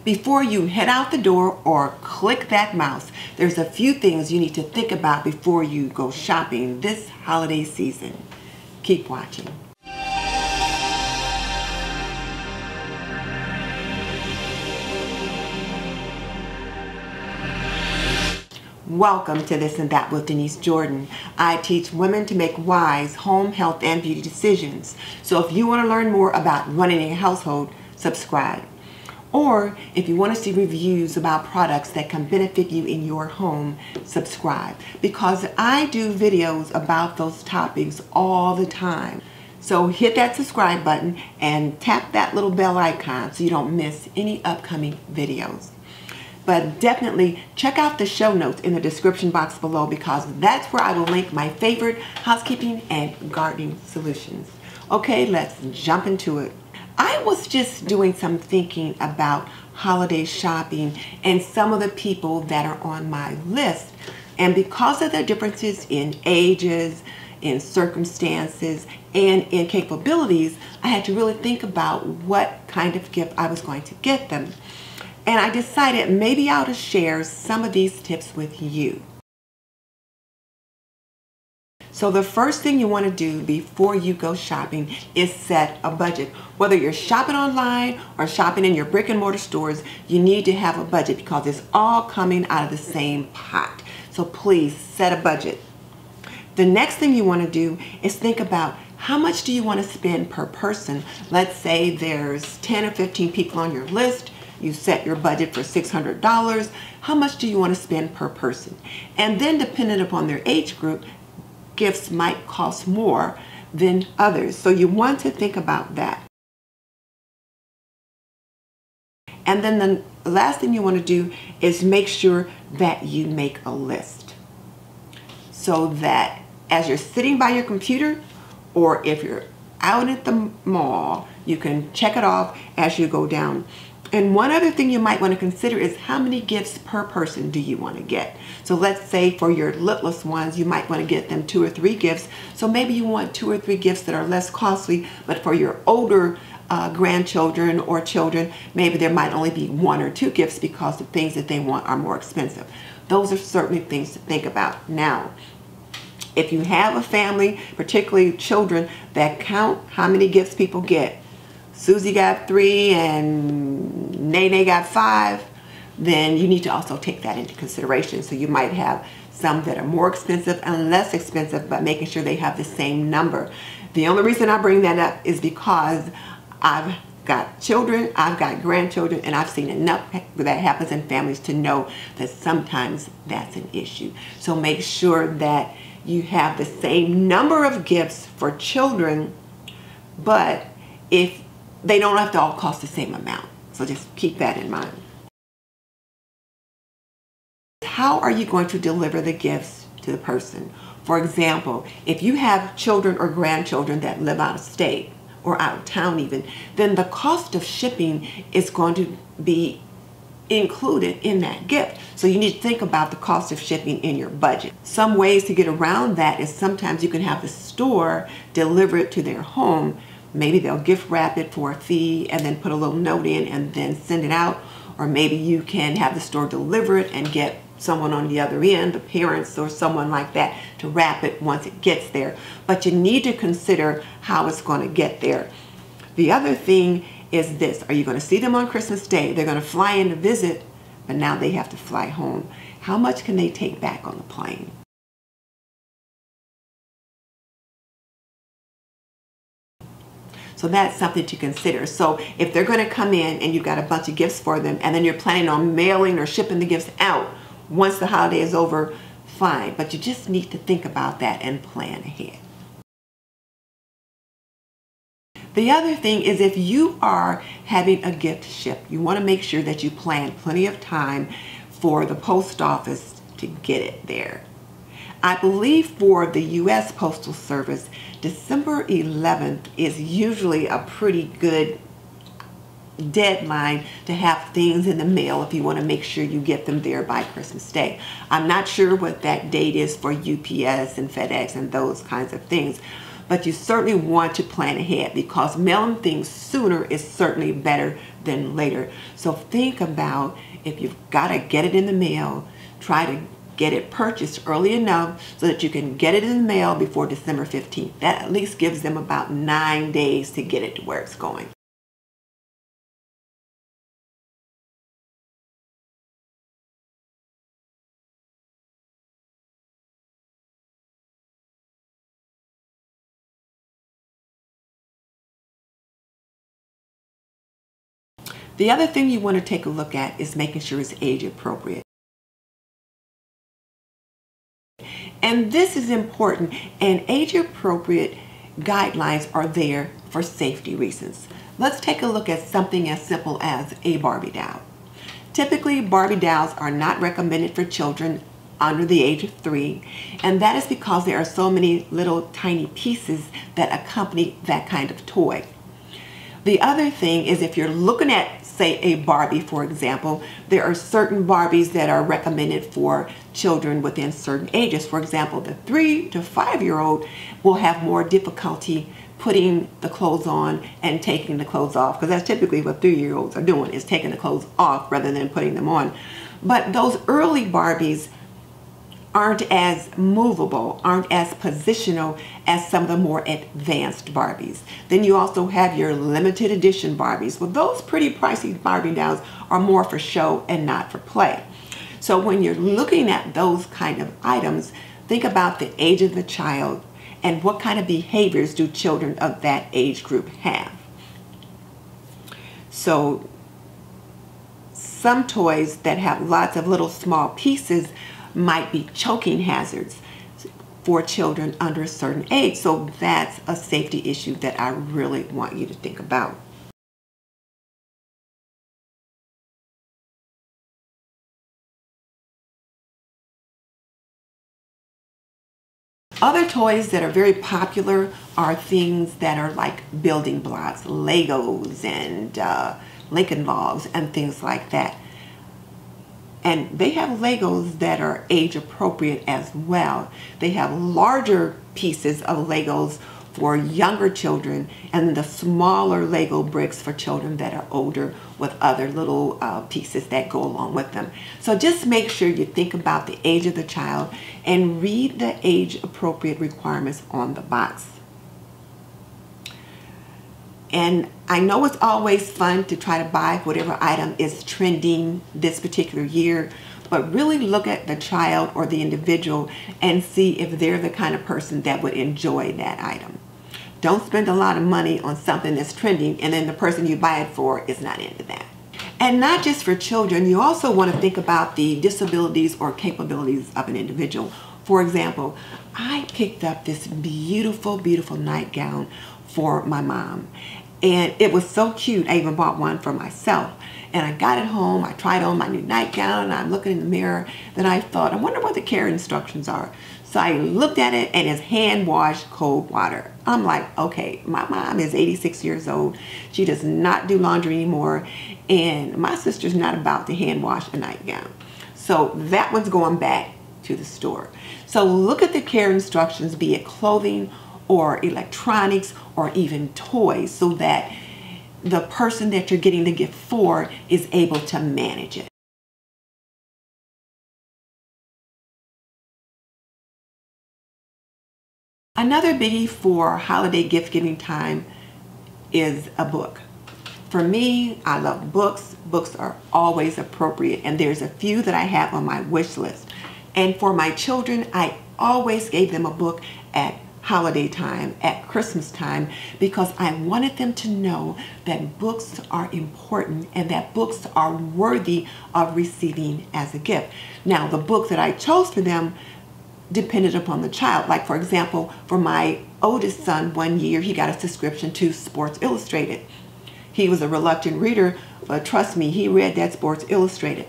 Before you head out the door or click that mouse, there's a few things you need to think about before you go shopping this holiday season. Keep watching. Welcome to This and That with Denise Jordan. I teach women to make wise home, health, and beauty decisions. So if you want to learn more about running a household, subscribe. Or if you want to see reviews about products that can benefit you in your home, subscribe. Because I do videos about those topics all the time. So hit that subscribe button and tap that little bell icon so you don't miss any upcoming videos. But definitely check out the show notes in the description box below, because that's where I will link my favorite housekeeping and gardening solutions. Okay, let's jump into it. I was just doing some thinking about holiday shopping and some of the people that are on my list. And because of the differences in ages, in circumstances, and in capabilities, I had to really think about what kind of gift I was going to get them. And I decided maybe I ought to share some of these tips with you. So the first thing you want to do before you go shopping is set a budget. Whether you're shopping online or shopping in your brick and mortar stores, you need to have a budget because it's all coming out of the same pot. So please set a budget. The next thing you want to do is think about how much do you want to spend per person. Let's say there's 10 or 15 people on your list. You set your budget for $600. How much do you want to spend per person? And then depending upon their age group, gifts might cost more than others. So you want to think about that. And then the last thing you want to do is make sure that you make a list. So that as you're sitting by your computer, or if you're out at the mall, you can check it off as you go down. And one other thing you might want to consider is how many gifts per person do you want to get? So let's say for your littlest ones, you might want to get them 2 or 3 gifts. So maybe you want 2 or 3 gifts that are less costly, but for your older grandchildren or children, maybe there might only be 1 or 2 gifts because the things that they want are more expensive. Those are certainly things to think about. Now, if you have a family, particularly children, that count how many gifts people get, Susie got 3 and Nene got 5, then you need to also take that into consideration. So you might have some that are more expensive and less expensive, but making sure they have the same number. The only reason I bring that up is because I've got children, I've got grandchildren, and I've seen enough that happens in families to know that sometimes that's an issue. So make sure that you have the same number of gifts for children, but if they don't have to all cost the same amount. So just keep that in mind. How are you going to deliver the gifts to the person? For example, if you have children or grandchildren that live out of state or out of town even, then the cost of shipping is going to be included in that gift. So you need to think about the cost of shipping in your budget. Some ways to get around that is sometimes you can have the store deliver it to their home. Maybe they'll gift wrap it for a fee and then put a little note in and then send it out. Or maybe you can have the store deliver it and get someone on the other end, the parents or someone like that, to wrap it once it gets there. But you need to consider how it's going to get there. The other thing is this. Are you going to see them on Christmas Day? They're going to fly in to visit, but now they have to fly home. How much can they take back on the plane? So that's something to consider. So if they're going to come in and you've got a bunch of gifts for them, and then you're planning on mailing or shipping the gifts out once the holiday is over, fine. But you just need to think about that and plan ahead. The other thing is, if you are having a gift shipped, you want to make sure that you plan plenty of time for the post office to get it there. I believe for the U.S. Postal Service, December 11th is usually a pretty good deadline to have things in the mail if you want to make sure you get them there by Christmas Day. I'm not sure what that date is for UPS and FedEx and those kinds of things, but you certainly want to plan ahead, because mailing things sooner is certainly better than later. So think about, if you've got to get it in the mail, try to get it purchased early enough so that you can get it in the mail before December 15th. That at least gives them about 9 days to get it to where it's going. The other thing you want to take a look at is making sure it's age appropriate. And this is important, and age appropriate guidelines are there for safety reasons. Let's take a look at something as simple as a Barbie doll. Typically, Barbie dolls are not recommended for children under the age of 3, and that is because there are so many little tiny pieces that accompany that kind of toy. The other thing is, if you're looking at, say, a Barbie, for example, there are certain Barbies that are recommended for children within certain ages. For example, the 3 to 5-year-old will have more difficulty putting the clothes on and taking the clothes off, because that's typically what 3-year-olds are doing, is taking the clothes off rather than putting them on. But those early Barbies aren't as movable, aren't as positional as some of the more advanced Barbies. Then you also have your limited edition Barbies. Well, those pretty pricey Barbie dolls are more for show and not for play. So when you're looking at those kind of items, think about the age of the child and what kind of behaviors do children of that age group have. So some toys that have lots of little small pieces might be choking hazards for children under a certain age. So that's a safety issue that I really want you to think about. Other toys that are very popular are things that are like building blocks, Legos and Lincoln Logs and things like that. And they have Legos that are age appropriate as well. They have larger pieces of Legos for younger children, and the smaller Lego bricks for children that are older, with other little pieces that go along with them. So just make sure you think about the age of the child and read the age appropriate requirements on the box. And I know it's always fun to try to buy whatever item is trending this particular year, but really look at the child or the individual and see if they're the kind of person that would enjoy that item. Don't spend a lot of money on something that's trending and then the person you buy it for is not into that. And not just for children, you also want to think about the disabilities or capabilities of an individual. For example, I picked up this beautiful, beautiful nightgown for my mom. And it was so cute. I even bought one for myself. And I got it home. I tried on my new nightgown. And I'm looking in the mirror. Then I thought, I wonder what the care instructions are. So I looked at it, and it's hand washed cold water. I'm like, okay, my mom is 86 years old. She does not do laundry anymore. And my sister's not about to hand wash a nightgown. So that one's going back to the store. So look at the care instructions, be it clothing or electronics or even toys, so that the person that you're getting the gift for is able to manage it. Another biggie for holiday gift giving time is a book. For me, I love books. Books are always appropriate, and there's a few that I have on my wish list. And for my children, I always gave them a book at holiday time, at Christmas time, because I wanted them to know that books are important and that books are worthy of receiving as a gift. Now, the book that I chose for them depended upon the child. Like, for example, for my oldest son, one year he got a subscription to Sports Illustrated. He was a reluctant reader, but trust me, he read that Sports Illustrated.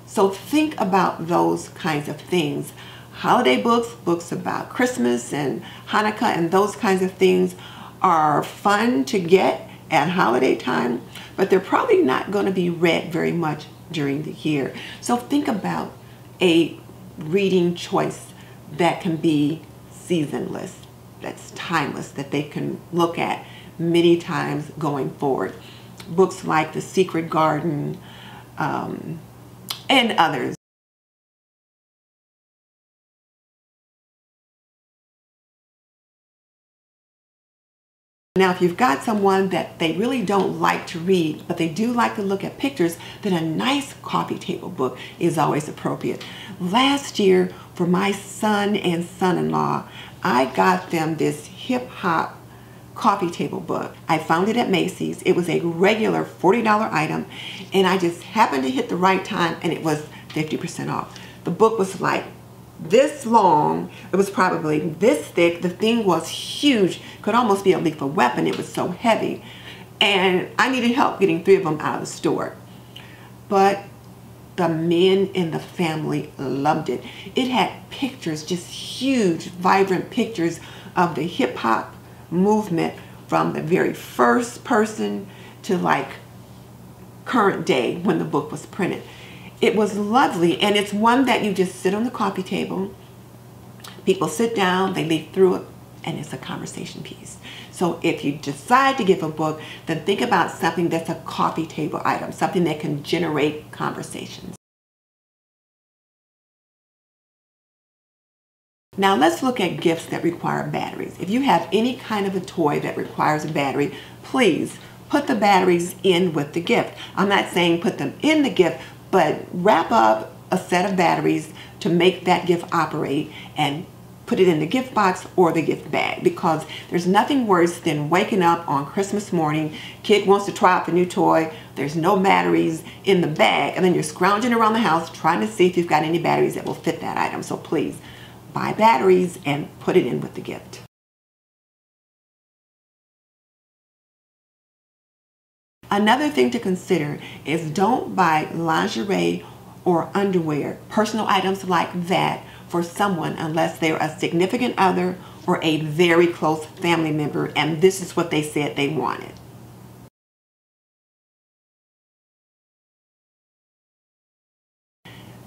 So think about those kinds of things. Holiday books, books about Christmas and Hanukkah and those kinds of things are fun to get at holiday time, but they're probably not going to be read very much during the year. So think about a reading choice that can be seasonless. that's timeless, that they can look at many times going forward. Books like The Secret Garden and others. Now, if you've got someone that they really don't like to read, but they do like to look at pictures, then a nice coffee table book is always appropriate. Last year, for my son and son-in-law, I got them this hip-hop coffee table book. I found it at Macy's. It was a regular $40 item, and I just happened to hit the right time, and it was 50% off. The book was like this long. It was probably this thick. The thing was huge. Could almost be a lethal weapon. It was so heavy. And I needed help getting 3 of them out of the store. But the men in the family loved it. It had pictures, just huge, vibrant pictures of the hip hop movement from the very first person to like current day when the book was printed. It was lovely, and it's one that you just sit on the coffee table. People sit down, they leaf through it, and it's a conversation piece. So if you decide to give a book, then think about something that's a coffee table item, something that can generate conversations. Now let's look at gifts that require batteries. If you have any kind of a toy that requires a battery, please put the batteries in with the gift. I'm not saying put them in the gift, but wrap up a set of batteries to make that gift operate and put it in the gift box or the gift bag, because there's nothing worse than waking up on Christmas morning, kid wants to try out the new toy, there's no batteries in the bag, and then you're scrounging around the house trying to see if you've got any batteries that will fit that item. So please buy batteries and put it in with the gift. Another thing to consider is don't buy lingerie or underwear, personal items like that, for someone unless they're a significant other or a very close family member and this is what they said they wanted.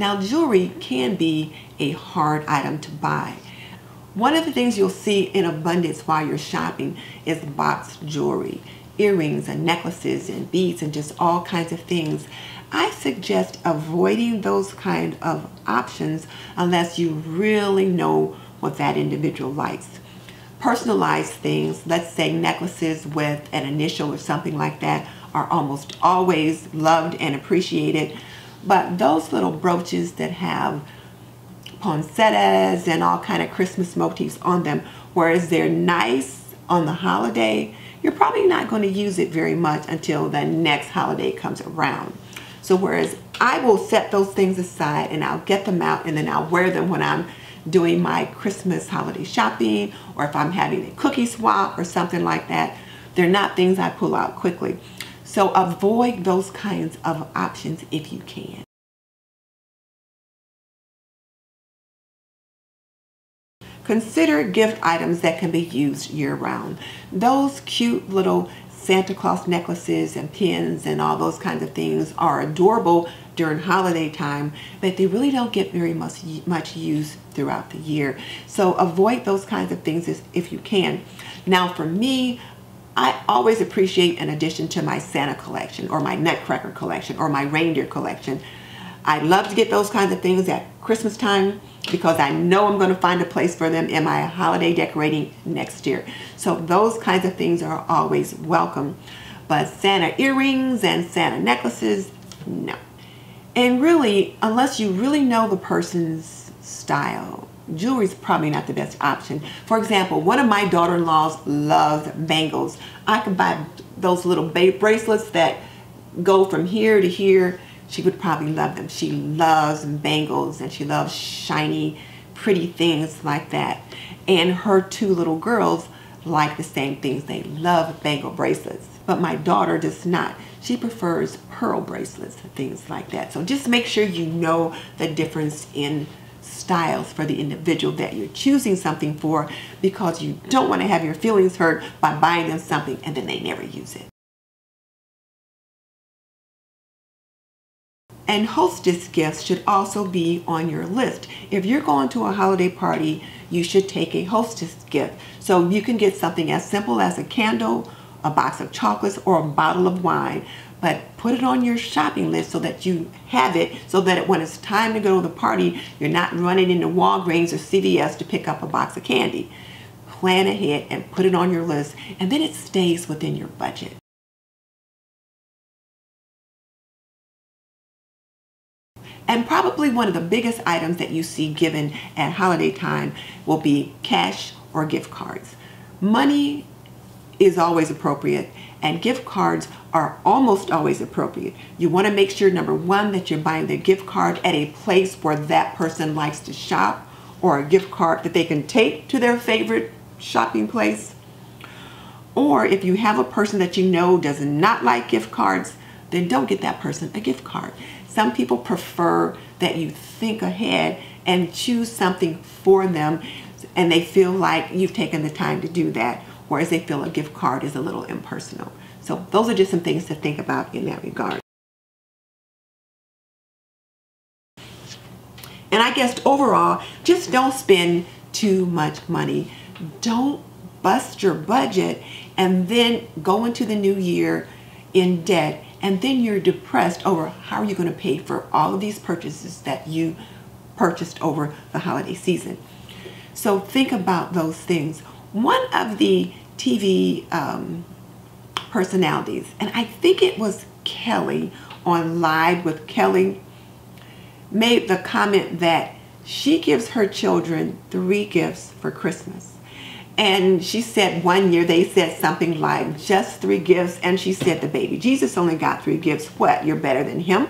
Now, jewelry can be a hard item to buy. One of the things you'll see in abundance while you're shopping is boxed jewelry. Earrings and necklaces and beads and just all kinds of things. I suggest avoiding those kind of options unless you really know what that individual likes. Personalized things, let's say necklaces with an initial or something like that, are almost always loved and appreciated. But those little brooches that have poinsettias and all kind of Christmas motifs on them, whereas they're nice on the holiday, you're probably not going to use it very much until the next holiday comes around. So whereas I will set those things aside and I'll get them out and then I'll wear them when I'm doing my Christmas holiday shopping, or if I'm having a cookie swap or something like that, they're not things I pull out quickly. So avoid those kinds of options if you can. Consider gift items that can be used year-round. Those cute little Santa Claus necklaces and pins and all those kinds of things are adorable during holiday time, but they really don't get very much use throughout the year. So avoid those kinds of things if you can. Now for me, I always appreciate an addition to my Santa collection or my Nutcracker collection or my reindeer collection. I love to get those kinds of things at Christmas time because I know I'm going to find a place for them in my holiday decorating next year. So those kinds of things are always welcome. But Santa earrings and Santa necklaces, no. And really, unless you really know the person's style, jewelry is probably not the best option. For example, one of my daughter-in-laws loves bangles. I could buy those little bracelets that go from here to here. She would probably love them. She loves bangles and she loves shiny, pretty things like that. And her 2 little girls like the same things. They love bangle bracelets. But my daughter does not. She prefers pearl bracelets and things like that. So just make sure you know the difference in styles for the individual that you're choosing something for, because you don't want to have your feelings hurt by buying them something and then they never use it. And Hostess Gifts should also be on your list. If you're going to a holiday party, you should take a Hostess gift. So you can get something as simple as a candle, a box of chocolates, or a bottle of wine. But put it on your shopping list so that you have it, so that when it's time to go to the party, you're not running into Walgreens or CVS to pick up a box of candy. Plan ahead and put it on your list, and then it stays within your budget. And probably one of the biggest items that you see given at holiday time will be cash or gift cards. Money is always appropriate, and gift cards are almost always appropriate. You want to make sure, number one, that you're buying the gift card at a place where that person likes to shop, or a gift card that they can take to their favorite shopping place. Or if you have a person that you know does not like gift cards, then don't get that person a gift card. Some people prefer that you think ahead and choose something for them, and they feel like you've taken the time to do that, whereas they feel a gift card is a little impersonal. So those are just some things to think about in that regard. And I guess overall, just don't spend too much money. Don't bust your budget and then go into the new year in debt, and then you're depressed over how are you going to pay for all of these purchases that you purchased over the holiday season. So think about those things. One of the TV personalities, and I think it was Kelly on Live with Kelly, made the comment that she gives her children 3 gifts for Christmas. And she said one year they said something like just 3 gifts, and she said the baby Jesus only got 3 gifts. What, you're better than him?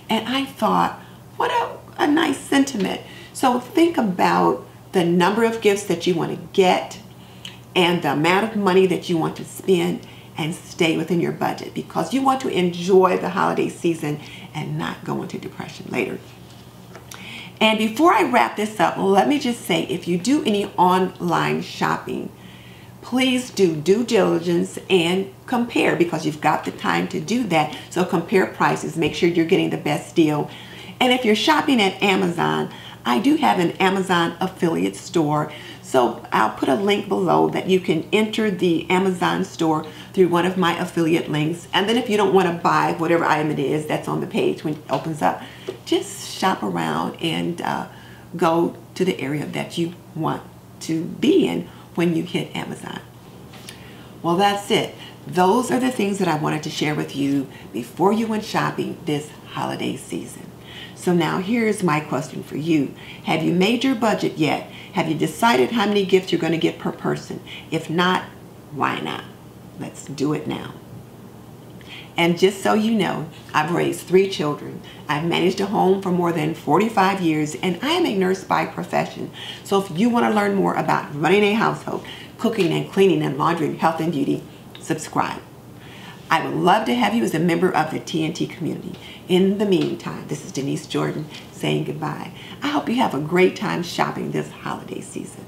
And I thought, what a nice sentiment. So think about the number of gifts that you want to get and the amount of money that you want to spend, and stay within your budget, because you want to enjoy the holiday season and not go into depression later. And before I wrap this up, let me just say, if you do any online shopping, please do due diligence and compare, because you've got the time to do that. So compare prices, make sure you're getting the best deal. And if you're shopping at Amazon, I do have an Amazon affiliate store. So I'll put a link below that you can enter the Amazon store through one of my affiliate links. And then if you don't want to buy whatever item it is that's on the page when it opens up, just shop around and go to the area that you want to be in when you hit Amazon. Well, that's it. Those are the things that I wanted to share with you before you went shopping this holiday season. So now here's my question for you. Have you made your budget yet? Have you decided how many gifts you're going to get per person? If not, why not? Let's do it now. And just so you know, I've raised 3 children. I've managed a home for more than 45 years, and I am a nurse by profession. So if you want to learn more about running a household, cooking and cleaning and laundry and health and beauty, subscribe. I would love to have you as a member of the TNT community. In the meantime, this is Denise Jordan saying goodbye. I hope you have a great time shopping this holiday season.